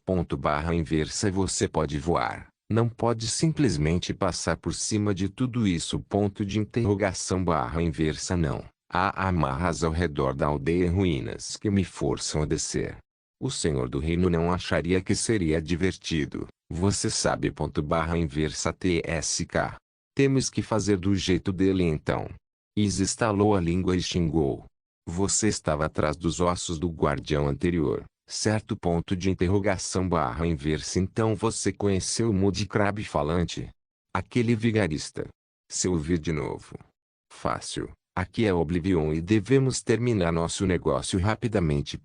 Inversa você pode voar. Não pode simplesmente passar por cima de tudo isso. Inversa não. Há amarras ao redor da aldeia em ruínas que me forçam a descer. O senhor do reino não acharia que seria divertido, você sabe. Inversa TSK. Temos que fazer do jeito dele então. Isa estalou a língua e xingou. Você estava atrás dos ossos do guardião anterior, certo? Inversa então você conheceu o Mudcrab falante? Aquele vigarista. Se ouvir de novo. Fácil. Aqui é Oblivion e devemos terminar nosso negócio rapidamente.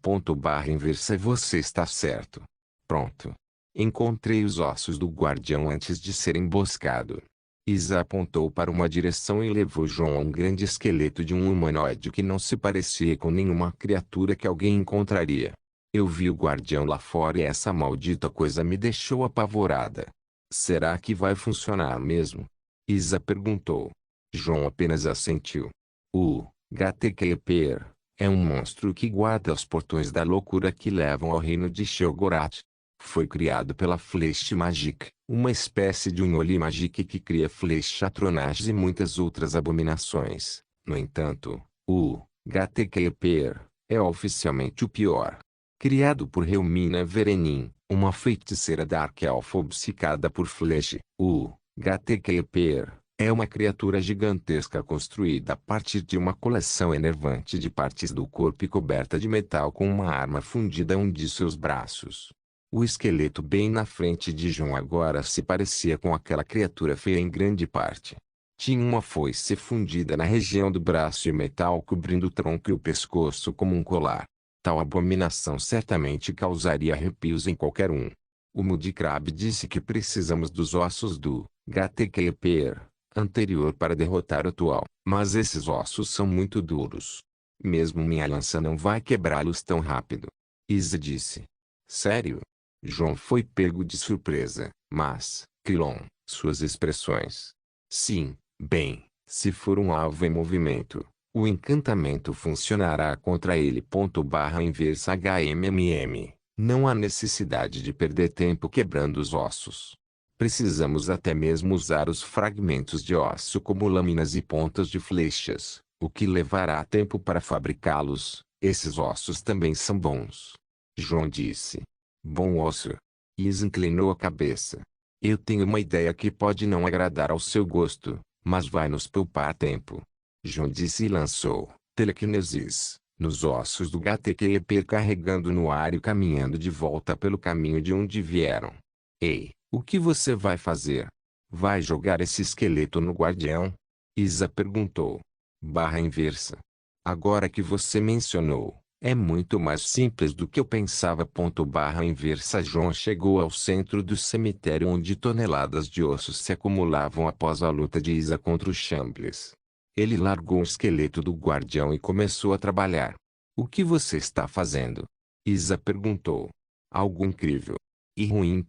Inversa você está certo. Pronto. Encontrei os ossos do guardião antes de ser emboscado. Isa apontou para uma direção e levou João a um grande esqueleto de um humanoide que não se parecia com nenhuma criatura que alguém encontraria. Eu vi o guardião lá fora e essa maldita coisa me deixou apavorada. Será que vai funcionar mesmo? Isa perguntou. João apenas assentiu. O Gatekeeper é um monstro que guarda os portões da loucura que levam ao reino de Sheogorath. Foi criado pela Flesh Magic, uma espécie de Unholy Magic que cria Fleshatronages e muitas outras abominações. No entanto, o Gatekeeper é oficialmente o pior. Criado por Helmina Verenin, uma feiticeira Dark Elf obcecada por Flesh, o Gatekeeper é uma criatura gigantesca construída a partir de uma coleção enervante de partes do corpo e coberta de metal com uma arma fundida a um de seus braços. O esqueleto bem na frente de John agora se parecia com aquela criatura feia em grande parte. Tinha uma foice fundida na região do braço e metal cobrindo o tronco e o pescoço como um colar. Tal abominação certamente causaria arrepios em qualquer um. O Mudcrab disse que precisamos dos ossos do Gatekeeper anterior para derrotar o atual, mas esses ossos são muito duros. Mesmo minha lança não vai quebrá-los tão rápido. Isa disse. Sério? John foi pego de surpresa, mas, Quilon, suas expressões. Sim, bem, se for um alvo em movimento, o encantamento funcionará contra ele. /inversa HMMM. Não há necessidade de perder tempo quebrando os ossos. Precisamos até mesmo usar os fragmentos de osso como lâminas e pontas de flechas, o que levará tempo para fabricá-los. Esses ossos também são bons. John disse. Bom osso. Is inclinou a cabeça. Eu tenho uma ideia que pode não agradar ao seu gosto, mas vai nos poupar tempo. John disse e lançou telequinesis nos ossos do Gatekeeper carregando no ar e caminhando de volta pelo caminho de onde vieram. Ei, o que você vai fazer? Vai jogar esse esqueleto no guardião? Isa perguntou. /inversa. Agora que você mencionou, é muito mais simples do que eu pensava. /inversa. John chegou ao centro do cemitério onde toneladas de ossos se acumulavam após a luta de Isa contra os Shambles. Ele largou o esqueleto do guardião e começou a trabalhar. O que você está fazendo? Isa perguntou. Algo incrível. E ruim.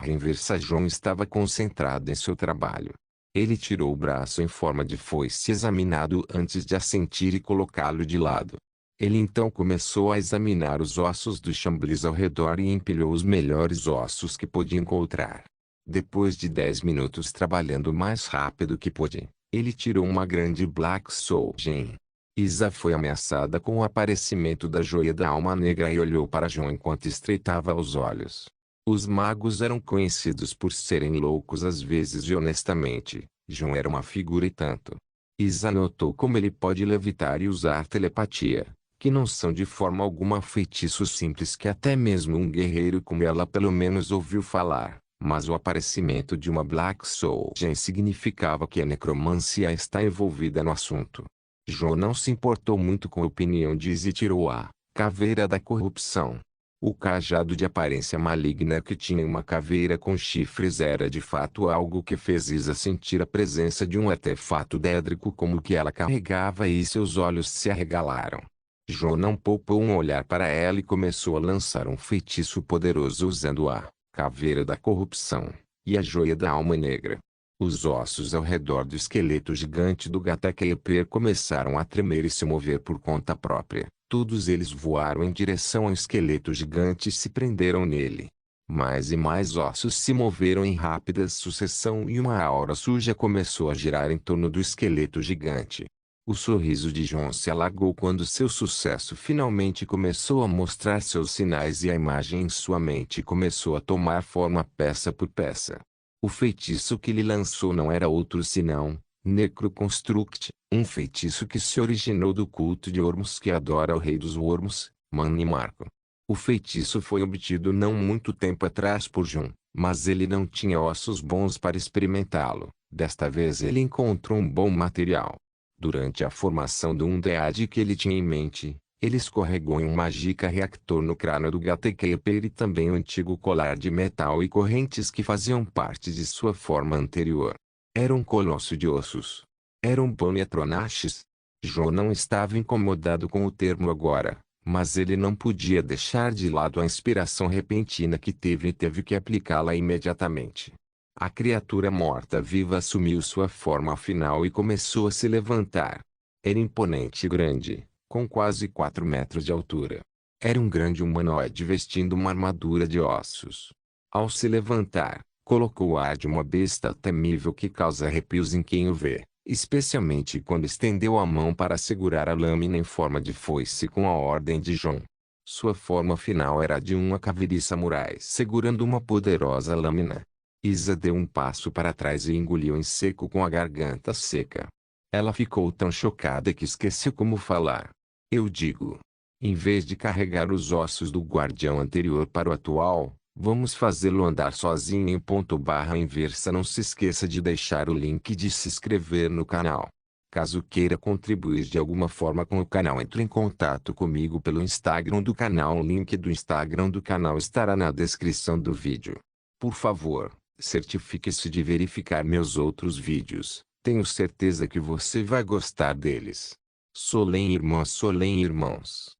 /inversa. John estava concentrado em seu trabalho. Ele tirou o braço em forma de foice examinado antes de assentir e colocá-lo de lado. Ele então começou a examinar os ossos dos Shambles ao redor e empilhou os melhores ossos que podia encontrar. Depois de 10 minutos trabalhando o mais rápido que pôde, ele tirou uma grande Black Soul Gem. Isa foi ameaçada com o aparecimento da joia da alma negra e olhou para John enquanto estreitava os olhos. Os magos eram conhecidos por serem loucos às vezes e honestamente, John era uma figura e tanto. Isa notou como ele pode levitar e usar telepatia, que não são de forma alguma feitiços simples que até mesmo um guerreiro como ela pelo menos ouviu falar, mas o aparecimento de uma Black Soul Gem significava que a necromancia está envolvida no assunto. John não se importou muito com a opinião de Isa e tirou a caveira da corrupção. O cajado de aparência maligna que tinha uma caveira com chifres era de fato algo que fez Isa sentir a presença de um artefato dédrico como o que ela carregava e seus olhos se arregalaram. John não poupou um olhar para ela e começou a lançar um feitiço poderoso usando a caveira da corrupção e a joia da alma negra. Os ossos ao redor do esqueleto gigante do Gatekeeper começaram a tremer e se mover por conta própria. Todos eles voaram em direção ao esqueleto gigante e se prenderam nele. Mais e mais ossos se moveram em rápida sucessão e uma aura suja começou a girar em torno do esqueleto gigante. O sorriso de John se alagou quando seu sucesso finalmente começou a mostrar seus sinais e a imagem em sua mente começou a tomar forma peça por peça. O feitiço que ele lançou não era outro senão Necroconstruct, um feitiço que se originou do culto de Ormus que adora o rei dos Worms, Manimarco. O feitiço foi obtido não muito tempo atrás por John, mas ele não tinha ossos bons para experimentá-lo. Desta vez ele encontrou um bom material. Durante a formação do Undead que ele tinha em mente, ele escorregou em um Magica Reactor no crânio do Gatekeeper e também o antigo colar de metal e correntes que faziam parte de sua forma anterior. Era um colosso de ossos. Era um Poniatronaches. John não estava incomodado com o termo agora, mas ele não podia deixar de lado a inspiração repentina que teve e teve que aplicá-la imediatamente. A criatura morta-viva assumiu sua forma final e começou a se levantar. Era imponente e grande, com quase 4 metros de altura. Era um grande humanoide vestindo uma armadura de ossos. Ao se levantar, colocou o ar de uma besta temível que causa arrepios em quem o vê, especialmente quando estendeu a mão para segurar a lâmina em forma de foice com a ordem de Jon. Sua forma final era a de um Akaviri samurai segurando uma poderosa lâmina. Isa deu um passo para trás e engoliu em seco com a garganta seca. Ela ficou tão chocada que esqueceu como falar. Eu digo. Em vez de carregar os ossos do guardião anterior para o atual, vamos fazê-lo andar sozinho em ponto barra inversa. Não se esqueça de deixar o link de se inscrever no canal. Caso queira contribuir de alguma forma com o canal, entre em contato comigo pelo Instagram do canal. O link do Instagram do canal estará na descrição do vídeo. Por favor, certifique-se de verificar meus outros vídeos. Tenho certeza que você vai gostar deles. Solem irmãos.